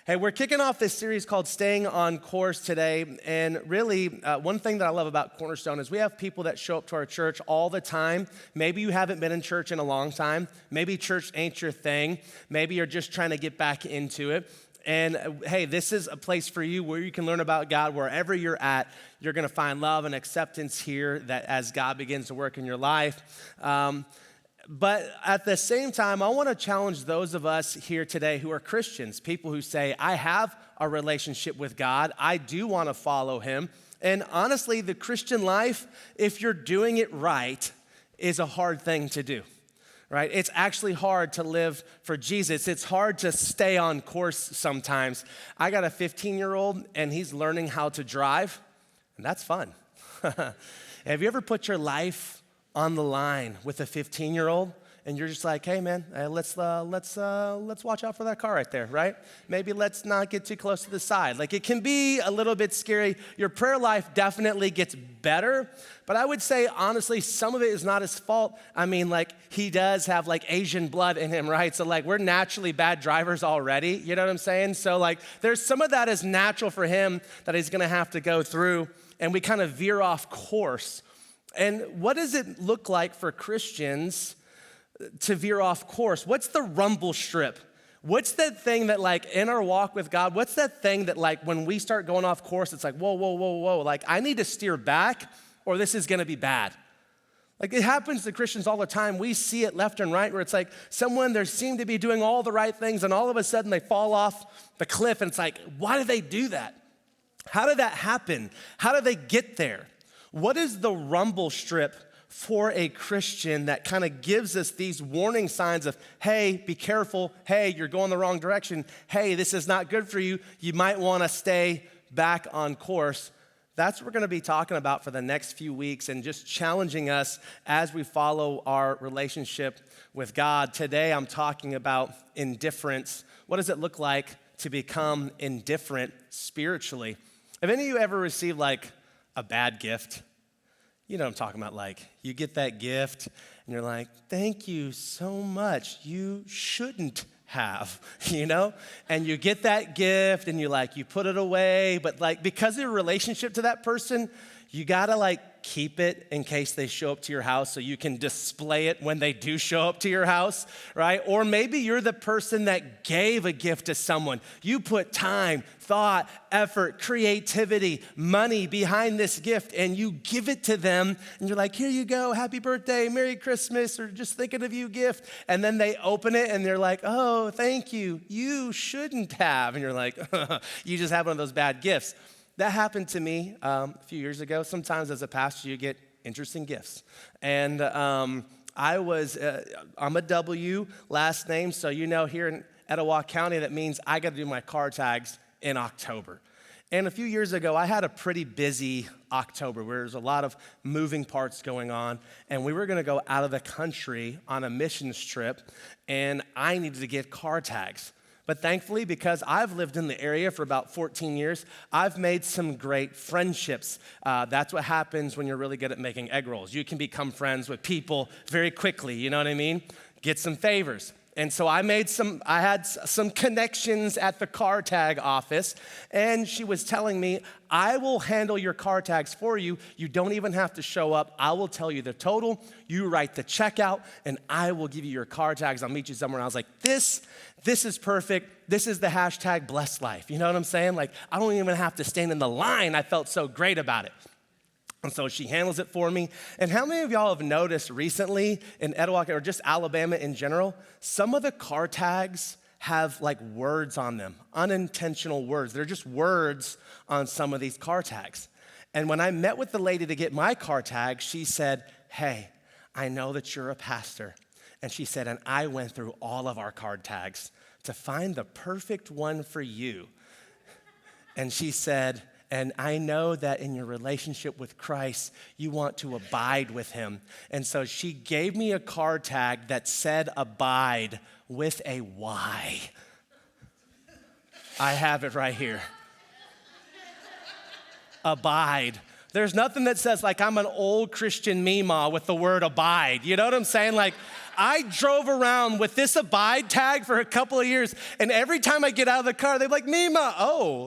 Hey, we're kicking off this series called Staying on Course today, and really, one thing that I love about Cornerstone is we have people that show up to our church all the time. Maybe you haven't been in church in a long time. Maybe church ain't your thing. Maybe you're just trying to get back into it. And hey, this is a place for you where you can learn about God wherever you're at. You're going to find love and acceptance here that as God begins to work in your life. But at the same time, I want to challenge those of us here today who are Christians, people who say, I have a relationship with God. I do want to follow him. And honestly, the Christian life, if you're doing it right, is a hard thing to do, right? It's actually hard to live for Jesus. It's hard to stay on course sometimes. I got a 15-year-old, and he's learning how to drive, and that's fun. Have you ever put your life on the line with a 15-year-old, and you're just like, hey man, let's watch out for that car right there, right? Maybe let's not get too close to the side. Like, it can be a little bit scary. Your prayer life definitely gets better, but I would say, honestly, some of it is not his fault. I mean, like, he does have like Asian blood in him, right? So like, we're naturally bad drivers already, you know what I'm saying? So like, there's some of that is natural for him that he's gonna have to go through, and we kind of veer off course. And what does it look like for Christians to veer off course? What's the rumble strip? What's that thing that, like, in our walk with God, what's that thing that, like, when we start going off course, it's like, whoa, whoa, whoa, whoa, like, I need to steer back or this is gonna be bad. Like, it happens to Christians all the time. We see it left and right where it's like someone, they seem to be doing all the right things and all of a sudden they fall off the cliff, and it's like, why did they do that? How did that happen? How did they get there? What is the rumble strip for a Christian that kind of gives us these warning signs of, hey, be careful. Hey, you're going the wrong direction. Hey, this is not good for you. You might want to stay back on course. That's what we're going to be talking about for the next few weeks and just challenging us as we follow our relationship with God. Today, I'm talking about indifference. What does it look like to become indifferent spiritually? Have any of you ever received like a bad gift? You know what I'm talking about. Like, you get that gift and you're like, thank you so much. You shouldn't have, you know? And you get that gift and you put it away, but like, because of your relationship to that person, you gotta like keep it in case they show up to your house so you can display it when they do show up to your house, right? Or maybe you're the person that gave a gift to someone. You put time, thought, effort, creativity, money behind this gift, and you give it to them, and you're like, here you go, happy birthday, Merry Christmas, or just thinking of you gift. And then they open it and they're like, oh, thank you. You shouldn't have. And you're like, you just have one of those bad gifts. That happened to me a few years ago. Sometimes as a pastor, you get interesting gifts. And I'm a W last name, so you know here in Etowah County, that means I got to do my car tags in October. And a few years ago, I had a pretty busy October where there's a lot of moving parts going on, and we were gonna go out of the country on a missions trip, and I needed to get car tags. But thankfully, because I've lived in the area for about 14 years, I've made some great friendships. That's what happens when you're really good at making egg rolls. You can become friends with people very quickly, you know what I mean? Get some favors. And so I had some connections at the car tag office, and she was telling me, I will handle your car tags for you. You don't even have to show up. I will tell you the total. You write the check out, and I will give you your car tags. I'll meet you somewhere. And I was like, this is perfect. This is the hashtag blessed life. You know what I'm saying? Like, I don't even have to stand in the line. I felt so great about it. And so she handles it for me. And how many of y'all have noticed recently in Etowah or just Alabama in general, some of the car tags have like words on them, unintentional words. They're just words on some of these car tags. And when I met with the lady to get my car tag, she said, hey, I know that you're a pastor. And she said, and I went through all of our card tags to find the perfect one for you. And she said, and I know that in your relationship with Christ, you want to abide with him. And so she gave me a card tag that said abide with a Y. I have it right here. Abide. There's nothing that says like I'm an old Christian Meemaw with the word abide. You know what I'm saying? Like, I drove around with this Abide tag for a couple of years, and every time I get out of the car, they're like, Mima,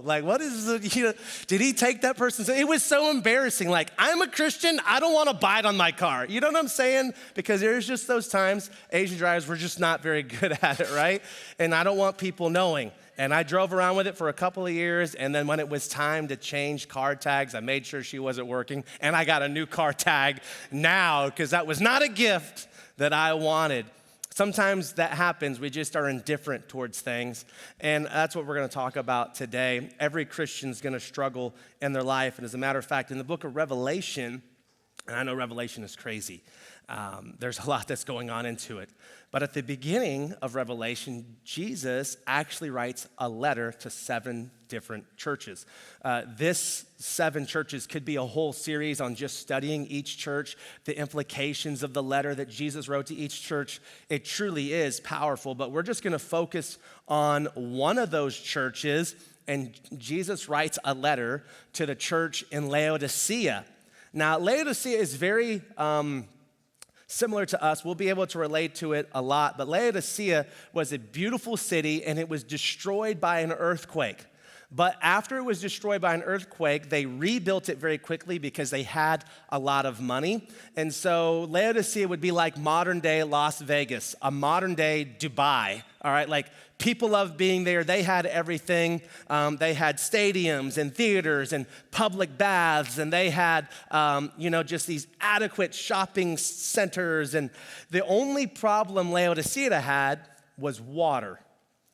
what is it? Did he take that person's? It was so embarrassing. Like, I'm a Christian, I don't want Abide on my car. You know what I'm saying? Because there's just those times Asian drivers were just not very good at it, right? And I don't want people knowing. And I drove around with it for a couple of years, and then when it was time to change car tags, I made sure she wasn't working, and I got a new car tag now, because that was not a gift that I wanted. Sometimes that happens. We just are indifferent towards things, and that's what we're going to talk about today. Every Christian's going to struggle in their life, and as a matter of fact, in the book of Revelation, and I know Revelation is crazy. There's a lot that's going on into it. But at the beginning of Revelation, Jesus actually writes a letter to 7 different churches. This 7 churches could be a whole series on just studying each church, the implications of the letter that Jesus wrote to each church. It truly is powerful, but we're just going to focus on one of those churches, and Jesus writes a letter to the church in Laodicea. Now, Laodicea is very similar to us. We'll be able to relate to it a lot, but Laodicea was a beautiful city, and it was destroyed by an earthquake. But after it was destroyed by an earthquake, they rebuilt it very quickly because they had a lot of money. And so Laodicea would be like modern day Las Vegas, a modern day Dubai, all right? Like, people loved being there. They had everything. They had stadiums and theaters and public baths, and they had, just these adequate shopping centers. And the only problem Laodicea had was water.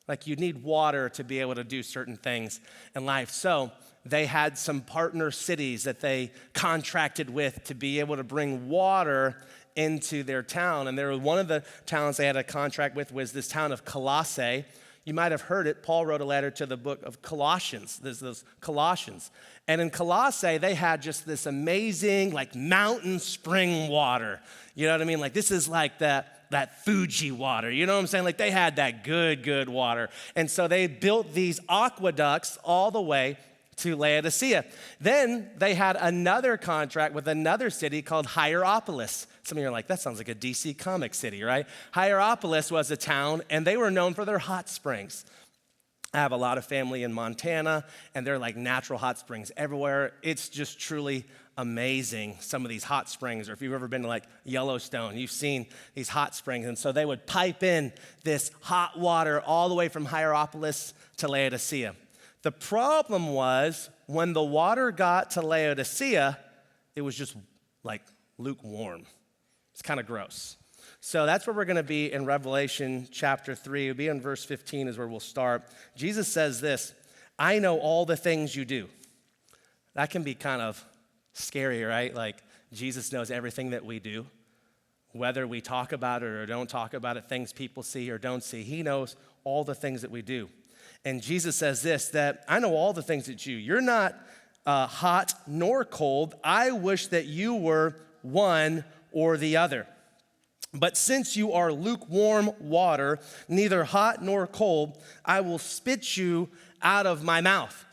Like, you need water to be able to do certain things in life. So they had some partner cities that they contracted with to be able to bring water into their town. And there was one of the towns they had a contract with was this town of Colossae. You might have heard it. Paul wrote a letter to the book of Colossians. There's those Colossians. And in Colossae, they had just this amazing, like, mountain spring water. You know what I mean? Like, this is like that Fuji water. You know what I'm saying? Like, they had that good water. And so they built these aqueducts all the way to Laodicea. Then they had another contract with another city called Hierapolis. Some of you are like, that sounds like a DC comic city, right? Hierapolis was a town, and they were known for their hot springs. I have a lot of family in Montana, and they're like natural hot springs everywhere. It's just truly amazing, some of these hot springs. Or if you've ever been to like Yellowstone, you've seen these hot springs. And so they would pipe in this hot water all the way from Hierapolis to Laodicea. The problem was when the water got to Laodicea, it was just like lukewarm. It's kind of gross. So that's where we're going to be in Revelation chapter 3. It'll be in verse 15 is where we'll start. Jesus says this, I know all the things you do. That can be kind of scary, right? Like, Jesus knows everything that we do, whether we talk about it or don't talk about it, things people see or don't see. He knows all the things that we do. And Jesus says this, that I know all the things that you're not hot nor cold. I wish that you were one or the other. But since you are lukewarm water, neither hot nor cold, I will spit you out of my mouth.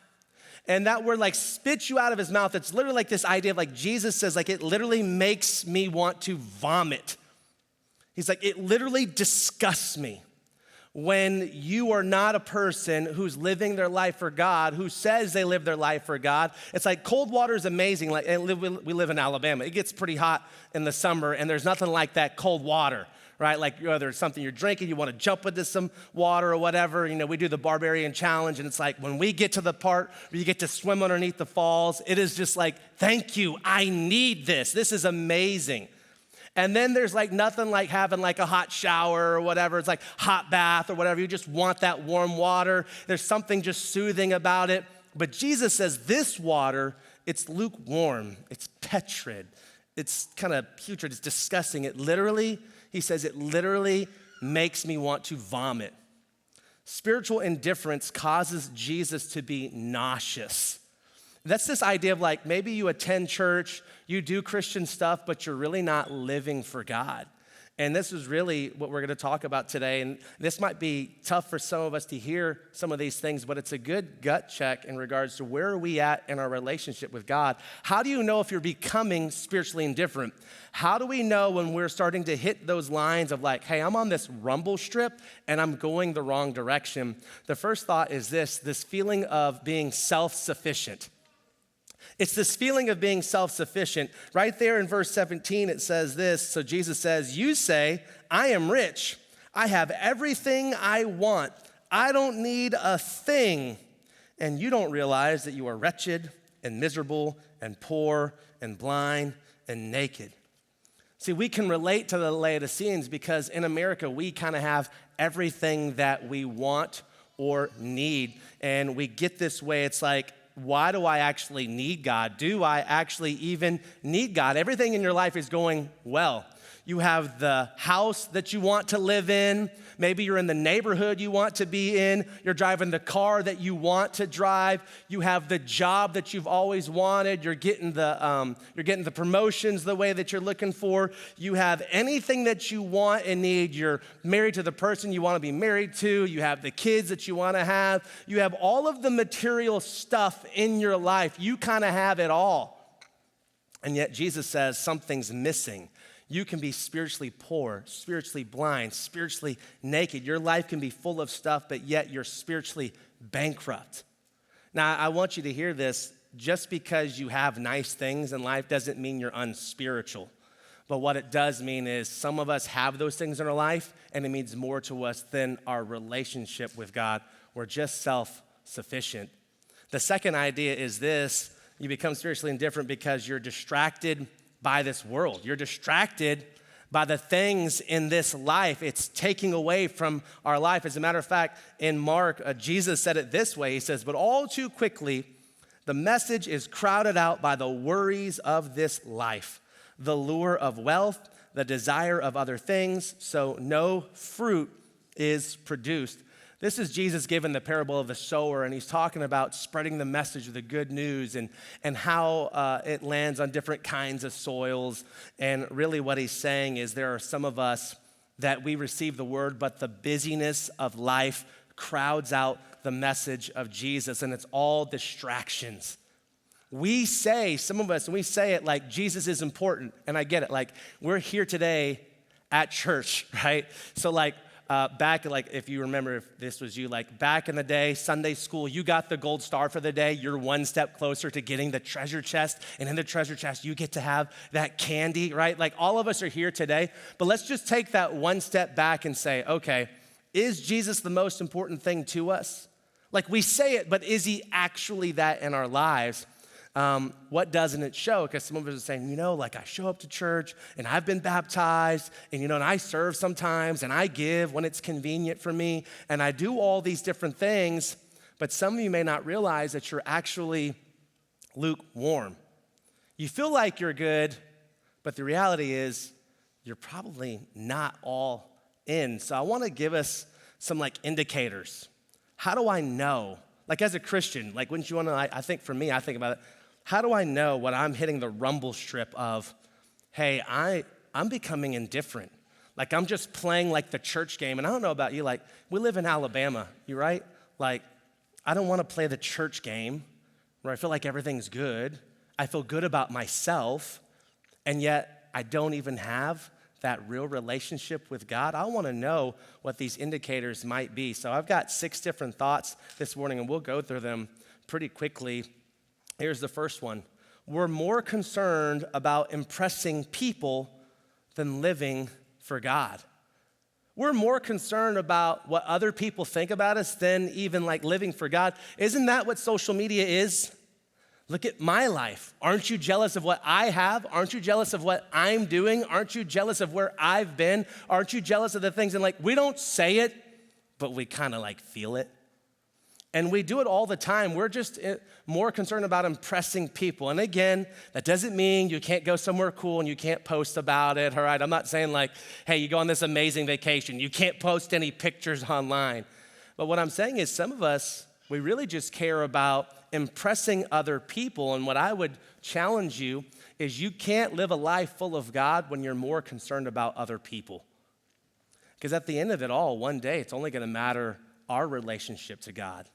And that word, like, spit you out of his mouth, it's literally like this idea of, like, Jesus says, like, it literally makes me want to vomit. He's like, it literally disgusts me when you are not a person who's living their life for God, who says they live their life for God. It's like cold water is amazing. Like, we live in Alabama. It gets pretty hot in the summer, and there's nothing like that cold water, right? Like, whether it's something you're drinking, you want to jump into some water or whatever. You know, we do the Barbarian Challenge, and it's like when we get to the part where you get to swim underneath the falls, it is just like, thank you, I need this. This is amazing. And then there's like nothing like having like a hot shower or whatever. It's like hot bath or whatever. You just want that warm water. There's something just soothing about it. But Jesus says this water, it's lukewarm. It's putrid. It's kind of putrid. It's disgusting. He says it literally makes me want to vomit. Spiritual indifference causes Jesus to be nauseous. That's this idea of like, maybe you attend church, you do Christian stuff, but you're really not living for God. And this is really what we're going to talk about today. And this might be tough for some of us to hear some of these things, but it's a good gut check in regards to where are we at in our relationship with God. How do you know if you're becoming spiritually indifferent? How do we know when we're starting to hit those lines of like, hey, I'm on this rumble strip and I'm going the wrong direction? The first thought is this feeling of being self-sufficient. It's this feeling of being self-sufficient. Right there in verse 17, it says this. So Jesus says, you say, I am rich. I have everything I want. I don't need a thing. And you don't realize that you are wretched and miserable and poor and blind and naked. See, we can relate to the Laodiceans because in America, we kind of have everything that we want or need. And we get this way, it's like, why do I actually need God? Do I actually even need God? Everything in your life is going well. You have the house that you want to live in. Maybe you're in the neighborhood you want to be in. You're driving the car that you want to drive. You have the job that you've always wanted. You're getting the promotions the way that you're looking for. You have anything that you want and need. You're married to the person you want to be married to. You have the kids that you want to have. You have all of the material stuff in your life. You kind of have it all. And yet Jesus says something's missing. You can be spiritually poor, spiritually blind, spiritually naked. Your life can be full of stuff, but yet you're spiritually bankrupt. Now, I want you to hear this. Just because you have nice things in life doesn't mean you're unspiritual. But what it does mean is some of us have those things in our life, and it means more to us than our relationship with God. We're just self-sufficient. The second idea is this. You become spiritually indifferent because you're distracted by this world. You're distracted by the things in this life. It's taking away from our life. As a matter of fact, in Mark, Jesus said it this way. He says, but all too quickly, the message is crowded out by the worries of this life, the lure of wealth, the desire of other things, so no fruit is produced. This is Jesus giving the parable of the sower, and he's talking about spreading the message of the good news and how it lands on different kinds of soils. And really what he's saying is there are some of us that we receive the word, but the busyness of life crowds out the message of Jesus, and it's all distractions. We say, some of us, and we say it like Jesus is important, and I get it. Like, we're here today at church, right? So back, if you remember, if this was you, back in the day, Sunday school, you got the gold star for the day. You're one step closer to getting the treasure chest. And in the treasure chest, you get to have that candy, right? All of us are here today. But let's just take that one step back and say, okay, is Jesus the most important thing to us? We say it, but is he actually that in our lives? What doesn't it show? Because some of us are saying, I show up to church and I've been baptized and, and I serve sometimes and I give when it's convenient for me and I do all these different things, but some of you may not realize that you're actually lukewarm. You feel like you're good, but the reality is you're probably not all in. So I want to give us some indicators. How do I know? As a Christian, wouldn't you want to, I think for me, I think about it. How do I know when I'm hitting the rumble strip of, hey, I'm becoming indifferent? I'm just playing the church game. And I don't know about you, we live in Alabama, you right? I don't want to play the church game where I feel like everything's good. I feel good about myself, and yet I don't even have that real relationship with God. I want to know what these indicators might be. So I've got 6 different thoughts this morning, and we'll go through them pretty quickly. Here's the first one. We're more concerned about impressing people than living for God. We're more concerned about what other people think about us than even living for God. Isn't that what social media is? Look at my life. Aren't you jealous of what I have? Aren't you jealous of what I'm doing? Aren't you jealous of where I've been? Aren't you jealous of the things? And we don't say it, but we kind of feel it. And we do it all the time. We're just more concerned about impressing people. And again, that doesn't mean you can't go somewhere cool and you can't post about it, all right? I'm not saying hey, you go on this amazing vacation. You can't post any pictures online. But what I'm saying is some of us, We really just care about impressing other people. And what I would challenge you is you can't live a life full of God when you're more concerned about other people. Because at the end of it all, one day, it's only going to matter our relationship to God.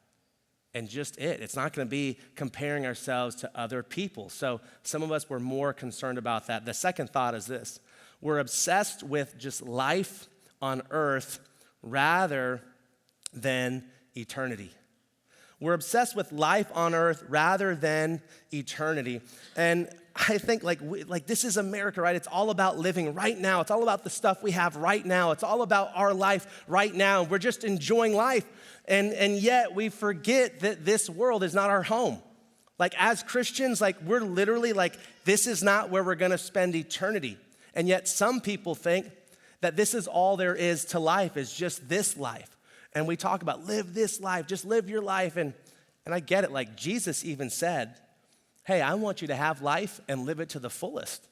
And just it. It's not going to be comparing ourselves to other people. So some of us were more concerned about that. The second thought is this. We're obsessed with just life on earth rather than eternity. We're obsessed with life on earth rather than eternity. And I think like this is America, right? It's all about living right now. It's all about the stuff we have right now. It's all about our life right now. We're just enjoying life. And yet we forget that this world is not our home. Like as Christians, like we're literally like, this is not where we're gonna spend eternity. And yet some people think that this is all there is to life, is just this life. And we talk about live this life, just live your life. And I get it, like Jesus even said, hey, I want you to have life and live it to the fullest.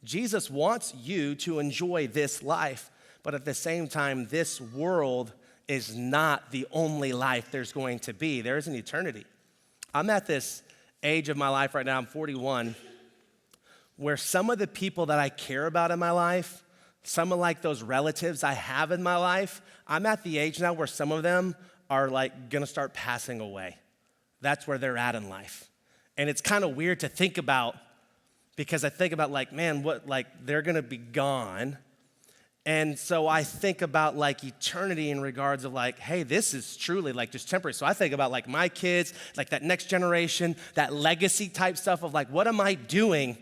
Jesus wants you to enjoy this life, but at the same time, this world is not the only life there's going to be. There is an eternity. I'm at this age of my life right now, I'm 41, where some of the people that I care about in my life, some of like those relatives I have in my life, I'm at the age now where some of them are like gonna start passing away. That's where they're at in life. And it's kind of weird to think about because I think about like, man, what, like they're gonna be gone. And so I think about like eternity in regards of like, hey, this is truly like just temporary. So I think about like my kids, like that next generation, that legacy type stuff of like, what am I doing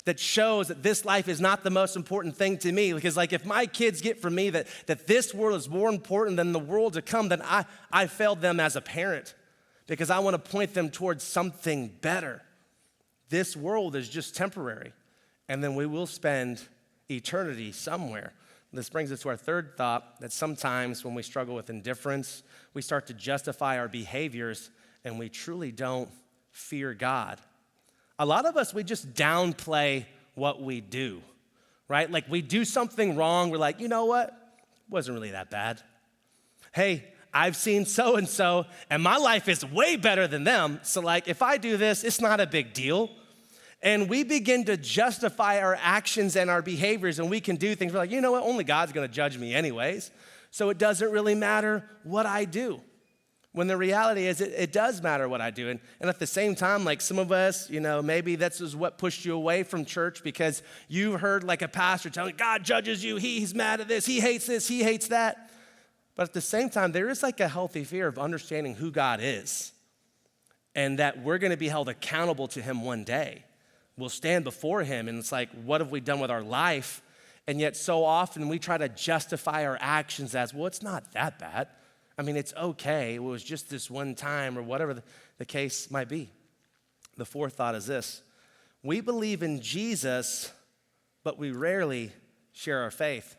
that shows that this life is not the most important thing to me? Because like if my kids get from me that this world is more important than the world to come, then I failed them as a parent because I want to point them towards something better. This world is just temporary, and then we will spend eternity somewhere. This brings us to our third thought, that sometimes when we struggle with indifference, we start to justify our behaviors and we truly don't fear God. A lot of us, we just downplay what we do, right? Like we do something wrong, we're like, you know what? It wasn't really that bad. Hey, I've seen so-and-so, and my life is way better than them. So like, if I do this, it's not a big deal. And we begin to justify our actions and our behaviors, and we can do things. We're like, you know what? Only God's gonna judge me anyways. So it doesn't really matter what I do. When the reality is it does matter what I do. And at the same time, like some of us, you know, maybe that's is what pushed you away from church because you heard like a pastor telling God judges you, he's mad at this, he hates this, he hates that. But at the same time, there is like a healthy fear of understanding who God is and that we're gonna be held accountable to him one day. We'll stand before him and it's like, what have we done with our life? And yet so often we try to justify our actions as, well, it's not that bad. I mean, it's okay. It was just this one time or whatever the case might be. The fourth thought is this. We believe in Jesus, but we rarely share our faith.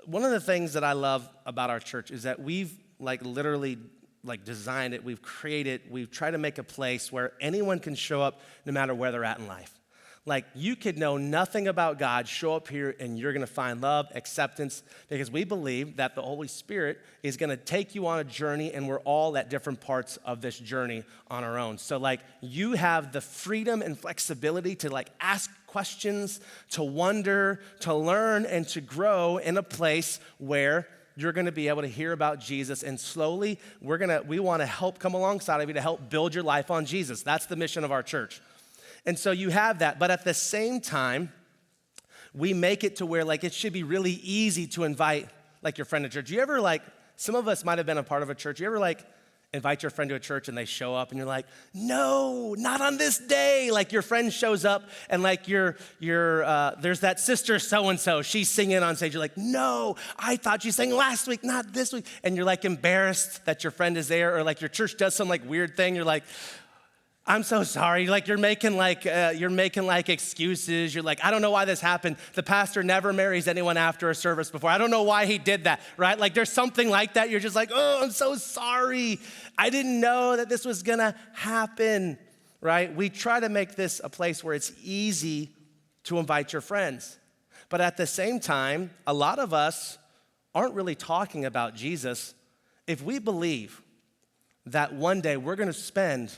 One of the things that I love about our church is that we've like literally like designed it, we've created, we've tried to make a place where anyone can show up no matter where they're at in life. Like you could know nothing about God, show up here and you're gonna find love, acceptance, because we believe that the Holy Spirit is gonna take you on a journey and we're all at different parts of this journey on our own. So like you have the freedom and flexibility to like ask questions, to wonder, to learn, and to grow in a place where you're gonna be able to hear about Jesus, and slowly we wanna help come alongside of you to help build your life on Jesus. That's the mission of our church. And so you have that, but at the same time, we make it to where like it should be really easy to invite like your friend to church. You ever like, some of us might have been a part of a church, you ever like invite your friend to a church and they show up and you're like, no, not on this day. Like your friend shows up and like there's that sister so-and-so, she's singing on stage. You're like, no, I thought you sang last week, not this week. And you're like embarrassed that your friend is there, or like your church does some like weird thing. You're like, I'm so sorry. Like you're making like excuses. You're like, I don't know why this happened. The pastor never marries anyone after a service before. I don't know why he did that, right? Like there's something like that. You're just like, oh, I'm so sorry. I didn't know that this was gonna happen, right? We try to make this a place where it's easy to invite your friends. But at the same time, a lot of us aren't really talking about Jesus. If we believe that one day we're going to spend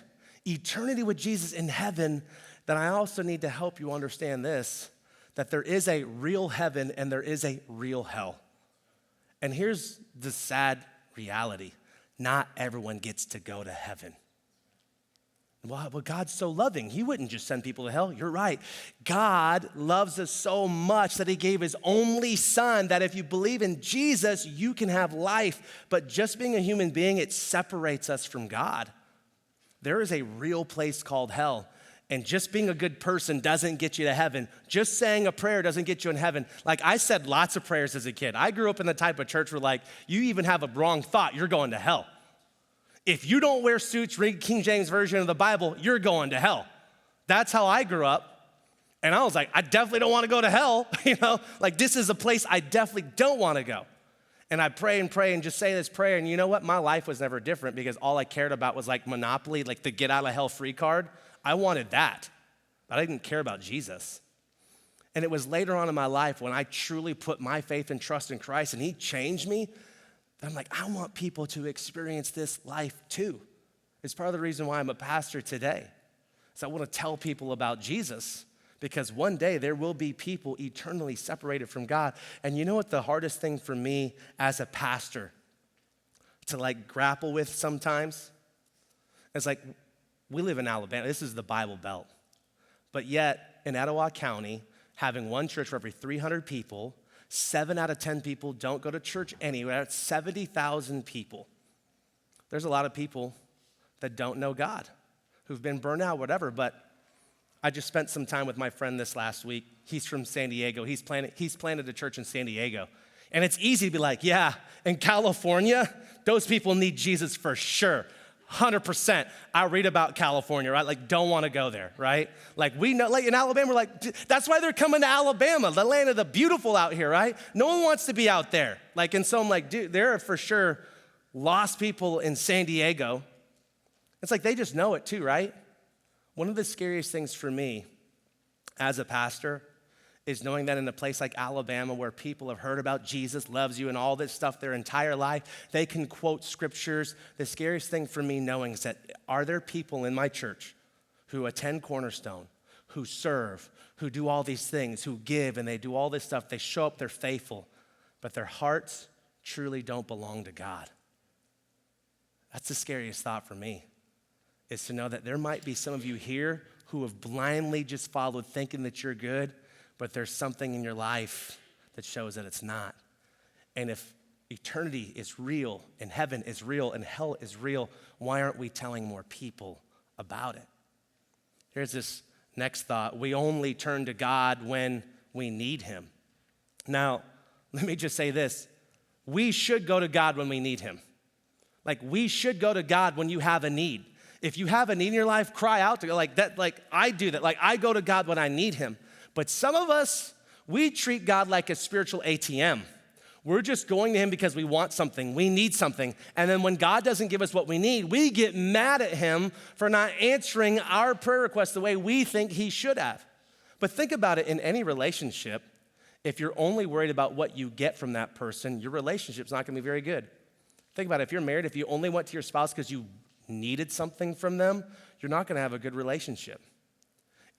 eternity with Jesus in heaven, then I also need to help you understand this, that there is a real heaven and there is a real hell. And here's the sad reality. Not everyone gets to go to heaven. Well, God's so loving. He wouldn't just send people to hell. You're right. God loves us so much that he gave his only son, that if you believe in Jesus, you can have life. But just being a human being, it separates us from God. There is a real place called hell. And just being a good person doesn't get you to heaven. Just saying a prayer doesn't get you in heaven. Like, I said lots of prayers as a kid. I grew up in the type of church where, like, you even have a wrong thought, you're going to hell. If you don't wear suits, read King James Version of the Bible, you're going to hell. That's how I grew up. And I was like, I definitely don't want to go to hell. Like, this is a place I definitely don't want to go. And I pray and just say this prayer. And you know what? My life was never different, because all I cared about was like Monopoly, like the get out of hell free card. I wanted that, but I didn't care about Jesus. And it was later on in my life when I truly put my faith and trust in Christ and he changed me, that I'm like, I want people to experience this life too. It's part of the reason why I'm a pastor today. So I want to tell people about Jesus, because one day there will be people eternally separated from God. And you know what the hardest thing for me as a pastor to like grapple with sometimes? It's like, we live in Alabama. This is the Bible Belt. But yet, in Etowah County, having one church for every 300 people, 7 out of 10 people don't go to church anywhere. That's 70,000 people. There's a lot of people that don't know God, who've been burned out, whatever. But I just spent some time with my friend this last week. He's from San Diego. He's planted a church in San Diego. And it's easy to be like, yeah, in California, those people need Jesus for sure. 100%. I read about California, right? Like, don't want to go there, right? Like, we know, like in Alabama, we're like, that's why they're coming to Alabama, the land of the beautiful out here, right? No one wants to be out there. Like, and so I'm like, dude, there are for sure lost people in San Diego. It's like, they just know it too, right? One of the scariest things for me as a pastor is knowing that in a place like Alabama, where people have heard about Jesus, loves you, and all this stuff their entire life, they can quote scriptures. The scariest thing for me knowing is that, are there people in my church who attend Cornerstone, who serve, who do all these things, who give, and they do all this stuff, they show up, they're faithful, but their hearts truly don't belong to God? That's the scariest thought for me, is to know that there might be some of you here who have blindly just followed thinking that you're good, but there's something in your life that shows that it's not. And if eternity is real, and heaven is real, and hell is real, why aren't we telling more people about it? Here's this next thought. We only turn to God when we need him. Now, let me just say this. We should go to God when we need him. Like, we should go to God when you have a need. If you have a need in your life, cry out to God. Like that, like I do that. Like, I go to God when I need him. But some of us, we treat God like a spiritual ATM. We're just going to him because we want something, we need something. And then when God doesn't give us what we need, we get mad at him for not answering our prayer request the way we think he should have. But think about it, in any relationship, if you're only worried about what you get from that person, your relationship's not gonna be very good. Think about it, if you're married, if you only went to your spouse because you needed something from them, you're not gonna have a good relationship.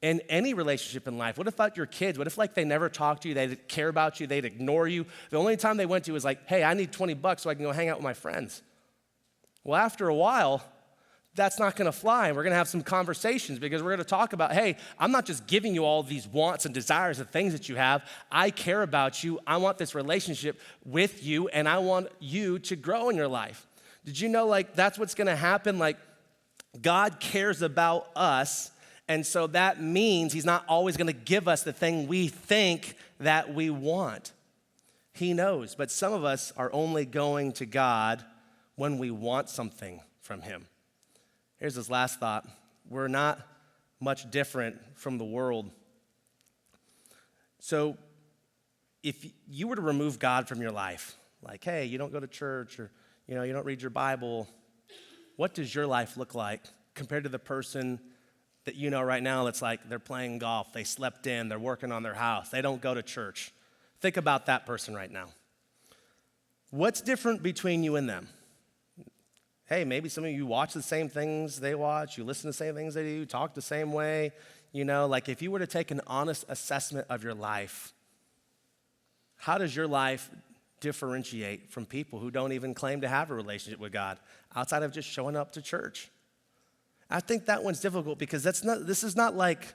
In any relationship in life, what about your kids? What if like they never talk to you, they didn't care about you, they'd ignore you? The only time they went to was like, hey, I need $20 so I can go hang out with my friends. Well, after a while, that's not gonna fly, and we're gonna have some conversations, because we're gonna talk about, hey, I'm not just giving you all these wants and desires and things that you have. I care about you. I want this relationship with you, and I want you to grow in your life. Did you know, like, that's what's gonna happen? Like, God cares about us. And so that means he's not always gonna give us the thing we think that we want. He knows, but some of us are only going to God when we want something from him. Here's this last thought. We're not much different from the world. So if you were to remove God from your life, like, hey, you don't go to church, or you don't read your Bible, what does your life look like compared to the person that you know right now that's like, they're playing golf, they slept in, they're working on their house, they don't go to church? Think about that person right now. What's different between you and them? Hey, maybe some of you watch the same things they watch, you listen to the same things they do, talk the same way. Like if you were to take an honest assessment of your life, how does your life differentiate from people who don't even claim to have a relationship with God outside of just showing up to church? I think that one's difficult because this is not like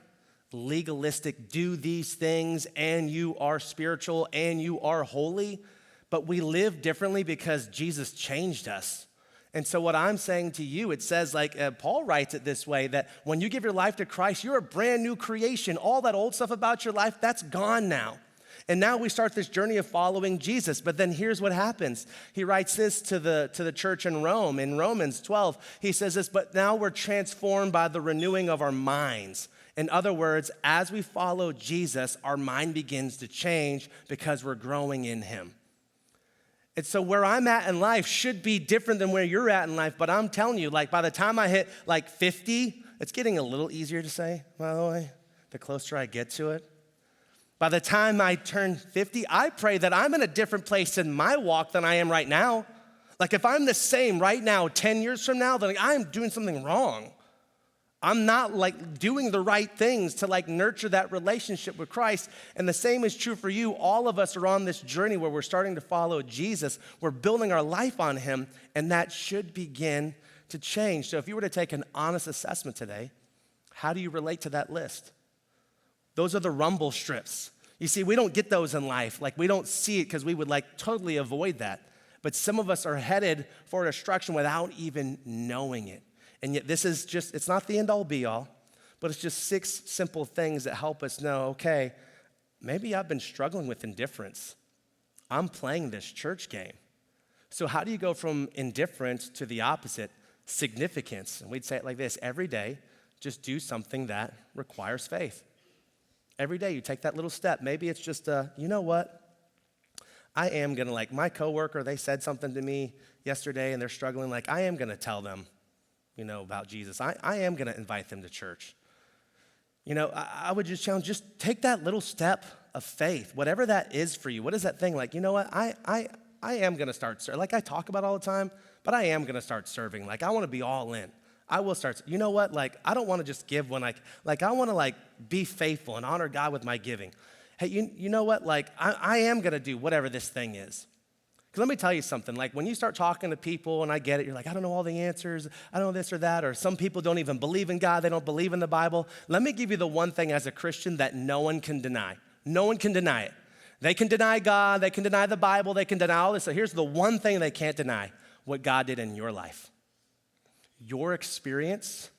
legalistic, do these things and you are spiritual and you are holy, but we live differently because Jesus changed us. And so what I'm saying to you, it says Paul writes it this way, that when you give your life to Christ, you're a brand new creation. All that old stuff about your life, that's gone now. And now we start this journey of following Jesus. But then here's what happens. He writes this to the church in Rome. In Romans 12, he says this, but now we're transformed by the renewing of our minds. In other words, as we follow Jesus, our mind begins to change because we're growing in him. And so where I'm at in life should be different than where you're at in life, but I'm telling you, by the time I hit 50, it's getting a little easier to say, by the way, the closer I get to it. By the time I turn 50, I pray that I'm in a different place in my walk than I am right now. If I'm the same right now, 10 years from now, then I'm doing something wrong. I'm not doing the right things to nurture that relationship with Christ. And the same is true for you. All of us are on this journey where we're starting to follow Jesus. We're building our life on him, and that should begin to change. So if you were to take an honest assessment today, how do you relate to that list? Those are the rumble strips. You see, we don't get those in life. We don't see it because we would totally avoid that. But some of us are headed for destruction without even knowing it. And yet this is it's not the end all be all, but it's just 6 simple things that help us know, okay, maybe I've been struggling with indifference. I'm playing this church game. So how do you go from indifference to the opposite, significance? And we'd say it like this: every day, just do something that requires faith. Every day you take that little step. Maybe it's just, you know what? I am gonna, my coworker, they said something to me yesterday and they're struggling. I am gonna tell them, about Jesus. I am going to invite them to church. I would just challenge, just take that little step of faith, whatever that is for you. What is that thing? You know what? I am going to start serving. I talk about all the time, but I am going to start serving. I want to be all in. I will start. You know what? I don't want to just give when I want to be faithful and honor God with my giving. Hey, you know what? I am going to do whatever this thing is. Because let me tell you something, when you start talking to people, and I get it, you're I don't know all the answers, I don't know this or that, or some people don't even believe in God, they don't believe in the Bible. Let me give you the one thing as a Christian that no one can deny. No one can deny it. They can deny God, they can deny the Bible, they can deny all this. So here's the one thing they can't deny: what God did in your life. Your experience,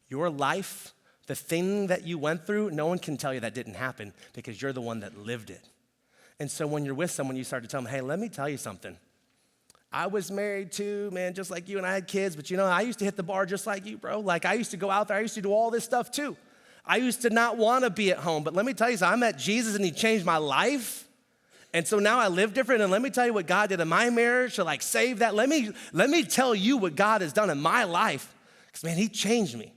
your life, the thing that you went through, no one can tell you that didn't happen because you're the one that lived it. And so when you're with someone, you start to tell them, hey, let me tell you something. I was married too, man, just like you, and I had kids, but I used to hit the bar just like you, bro. I used to go out there, I used to do all this stuff too. I used to not want to be at home, but let me tell you something, I met Jesus and he changed my life. And so now I live different, and let me tell you what God did in my marriage to save that. Let me tell you what God has done in my life, because man, he changed me.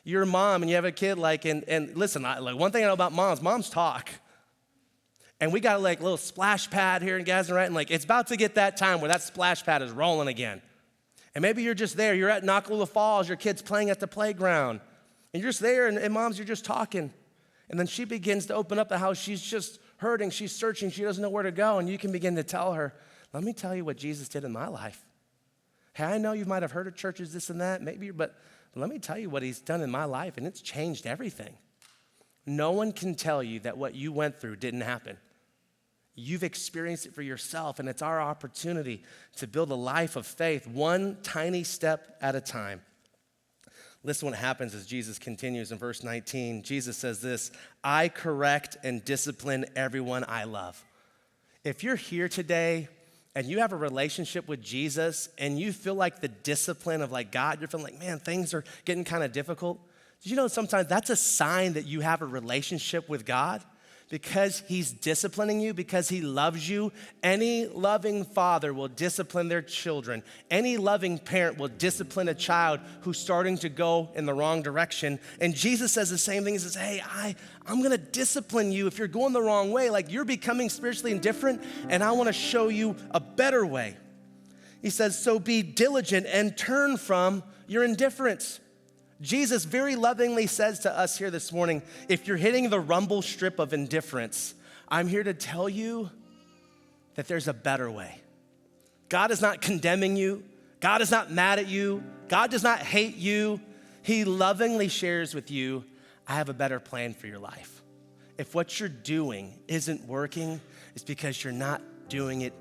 You're a mom and you have a kid, and listen, one thing I know about moms talk. And we got a little splash pad here in Gadsden, right? And it's about to get that time where that splash pad is rolling again. And maybe you're just there. You're at Nakalula Falls. Your kid's playing at the playground. And you're just there, and moms, you're just talking. And then she begins to open up the house. She's just hurting. She's searching. She doesn't know where to go. And you can begin to tell her, let me tell you what Jesus did in my life. Hey, I know you might have heard of churches, this and that, maybe, but let me tell you what he's done in my life, and it's changed everything. No one can tell you that what you went through didn't happen. You've experienced it for yourself, and it's our opportunity to build a life of faith, one tiny step at a time. Listen what happens as Jesus continues in verse 19. Jesus says this: I correct and discipline everyone I love. If you're here today and you have a relationship with Jesus and you feel the discipline of God, you're feeling man, things are getting kind of difficult. Did you know sometimes that's a sign that you have a relationship with God? Because he's disciplining you, because he loves you. Any loving father will discipline their children. Any loving parent will discipline a child who's starting to go in the wrong direction. And Jesus says the same thing. He says, hey, I'm gonna discipline you if you're going the wrong way. You're becoming spiritually indifferent, and I wanna show you a better way. He says, so be diligent and turn from your indifference. Jesus very lovingly says to us here this morning, if you're hitting the rumble strip of indifference, I'm here to tell you that there's a better way. God is not condemning you. God is not mad at you. God does not hate you. He lovingly shares with you, I have a better plan for your life. If what you're doing isn't working, it's because you're not doing it,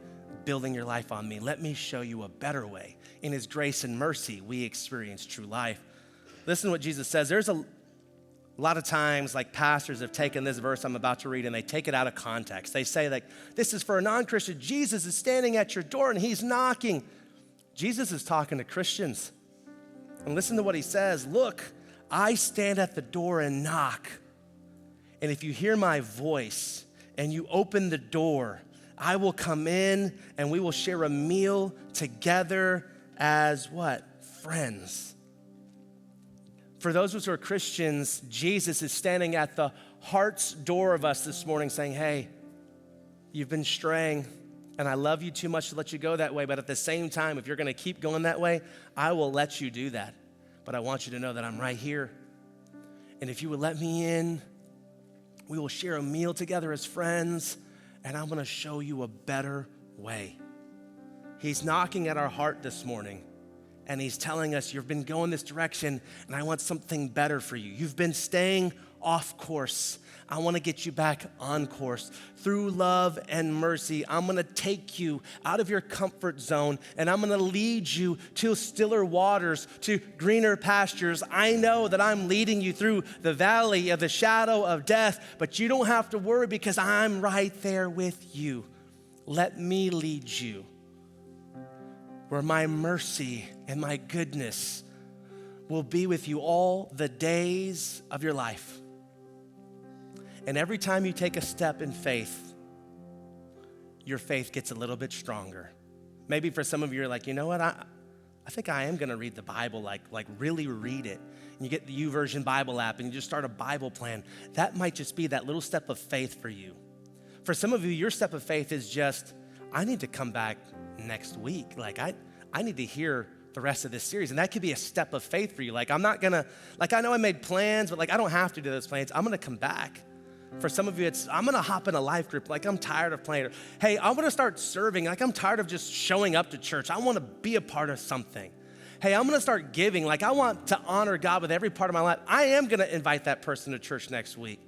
building your life on me. Let me show you a better way. In his grace and mercy, we experience true life. Listen to what Jesus says. There's a lot of times, like pastors have taken this verse I'm about to read and they take it out of context. They say like, this is for a non-Christian. Jesus is standing at your door and he's knocking. Jesus is talking to Christians. And listen to what he says. Look, I stand at the door and knock. And if you hear my voice and you open the door, I will come in and we will share a meal together as what? Friends. For those of us who are Christians, Jesus is standing at the heart's door of us this morning saying, hey, you've been straying and I love you too much to let you go that way. But at the same time, if you're gonna keep going that way, I will let you do that. But I want you to know that I'm right here. And if you would let me in, we will share a meal together as friends and I'm gonna show you a better way. He's knocking at our heart this morning. And he's telling us, you've been going this direction and I want something better for you. You've been staying off course. I want to get you back on course. Through love and mercy, I'm going to take you out of your comfort zone and I'm going to lead you to stiller waters, to greener pastures. I know that I'm leading you through the valley of the shadow of death, but you don't have to worry because I'm right there with you. Let me lead you where my mercy and my goodness will be with you all the days of your life. And every time you take a step in faith, your faith gets a little bit stronger. Maybe for some of you, you're like, you know what? I think I am gonna read the Bible, like really read it. And you get the YouVersion Bible app and you just start a Bible plan. That might just be that little step of faith for you. For some of you, your step of faith is just, I need to come back next week. Like I need to hear the rest of this series. And that could be a step of faith for you. Like I'm not gonna, like I know I made plans, but like I don't have to do those plans. I'm gonna come back. For some of you, it's, I'm gonna hop in a life group. Like I'm tired of playing. Hey, I'm gonna start serving. Like I'm tired of just showing up to church. I wanna be a part of something. Hey, I'm gonna start giving. Like I want to honor God with every part of my life. I am gonna invite that person to church next week.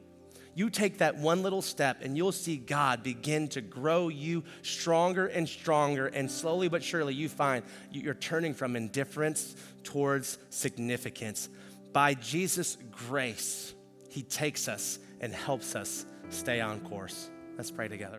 You take that one little step and you'll see God begin to grow you stronger and stronger, and slowly but surely you find you're turning from indifference towards significance. By Jesus' grace, he takes us and helps us stay on course. Let's pray together.